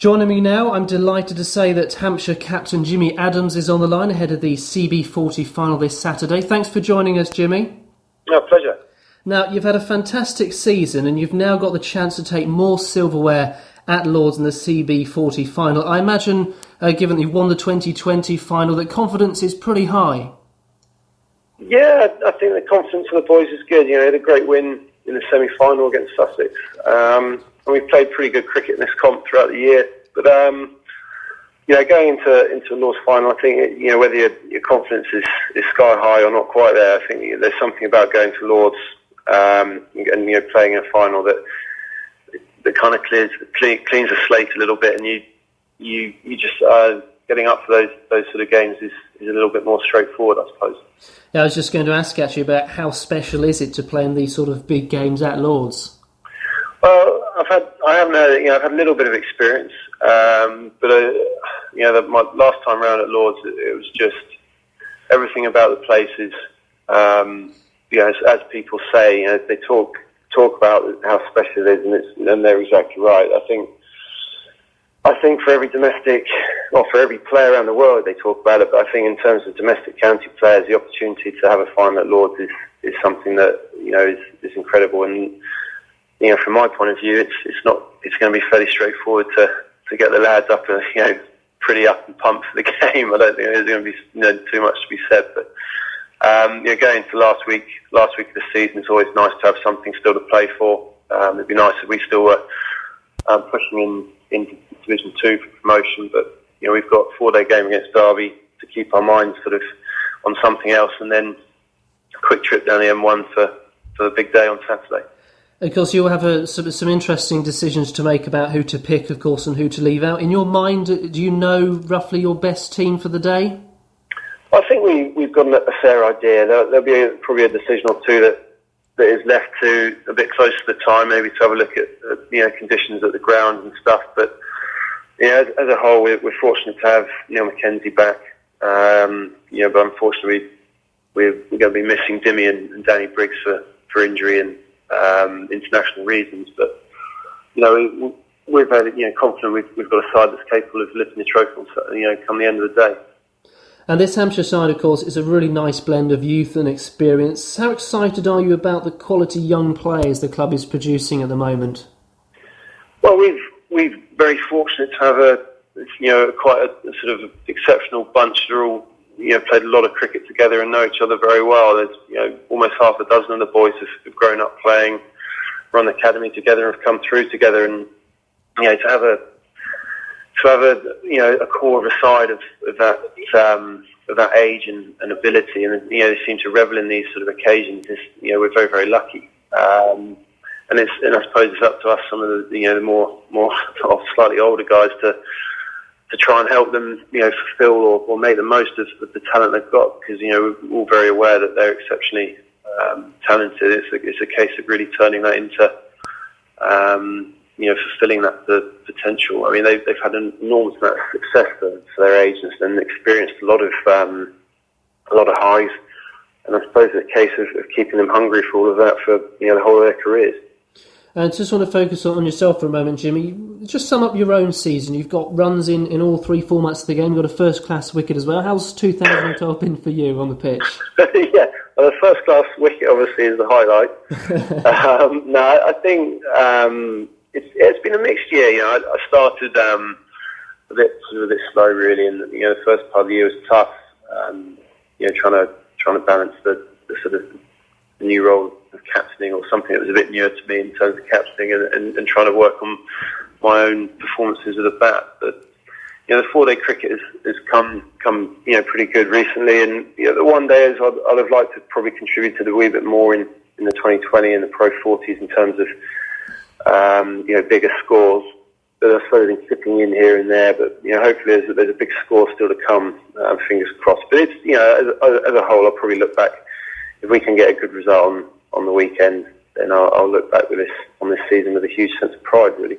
Joining me now, I'm delighted to say that Hampshire captain Jimmy Adams is on the line ahead of the CB40 final this Saturday. Thanks for joining us, Jimmy. No, pleasure. Now, you've had a fantastic season and you've now got the chance to take more silverware at Lord's in the CB40 final. I imagine, given that you won the 2020 final, that confidence is pretty high. Yeah, I think the confidence of the boys is good. You know, they had a great win in the semi-final against Sussex. And we've played pretty good cricket in this comp throughout the year. But, going into Lord's final, I think, whether your confidence is sky high or not quite there, I think there's something about going to Lord's and playing in a final that kind of cleans the slate a little bit, and you just getting up for those sort of games is a little bit more straightforward, I suppose. Yeah, I was just going to ask actually about how special is it to play in these sort of big games at Lord's? Well, I've had a little bit of experience, but my last time round at Lord's, it was just everything about the place is, as people say, they talk about how special it is, and they're exactly right. I think for every domestic, or for every player around the world, they talk about it. But I think in terms of domestic county players, the opportunity to have a final at Lord's is something that is incredible. And from my point of view, it's going to be fairly straightforward to get the lads up and pretty up and pumped for the game. I don't think there's going to be too much to be said. But going to last week of the season, it's always nice to have something still to play for. It'd be nice if we still were pushing into Division 2 for promotion, but we've got a 4-day game against Derby to keep our minds sort of on something else, and then a quick trip down the M1 for the big day on Saturday. Of course, you'll have some interesting decisions to make about who to pick, of course, and who to leave out. In your mind, do you know roughly your best team for the day? I think we've got a fair idea. There'll be probably a decision or two that is left to a bit close to the time, maybe to have a look at conditions at the ground and stuff. But as a whole, we're fortunate to have Neil McKenzie back. But unfortunately, we're going to be missing Dimmy and Danny Briggs for injury and international reasons. But we're very confident we've got a side that's capable of lifting the trophy come the end of the day. And this Hampshire side, of course, is a really nice blend of youth and experience. How excited are you about the quality young players the club is producing at the moment? Well, we're very fortunate to have quite a sort of exceptional bunch. They're all played a lot of cricket together and know each other very well. There's almost half a dozen of the boys have grown up playing, run the academy together, and have come through together, and to have a core of a side of that age and ability, and they seem to revel in these sort of occasions. We're very, very lucky, and I suppose it's up to us, some of the more slightly older guys, to try and help them fulfil or make the most of the talent they've got, because we're all very aware that they're exceptionally talented. It's a case of really turning that into fulfilling that the potential. I mean, they've had an enormous amount of success for their age and experienced a lot of highs. And I suppose it's a case of keeping them hungry for all of that for the whole of their careers. And just want to focus on yourself for a moment, Jimmy. Just sum up your own season. You've got runs in all three formats of the game. You've got a first-class wicket as well. How's 2012 been for you on the pitch? Yeah, well, the first-class wicket obviously is the highlight. I think it's been a mixed year. I started a bit slow really, and the first part of the year was tough. Trying to balance the sort of the new role of captaining, or something that was a bit newer to me in terms of captaining, and trying to work on my own performances with the bat. But the 4-day cricket has come pretty good recently, and the 1 day I'd have liked to probably contributed a wee bit more in the 2020 and the Pro 40s in terms of bigger scores. But I suppose been chipping in here and there, but hopefully there's a big score still to come. Fingers crossed. But it's as a whole, I'll probably look back, if we can get a good result on the weekend, then I'll look back on this season with a huge sense of pride, really.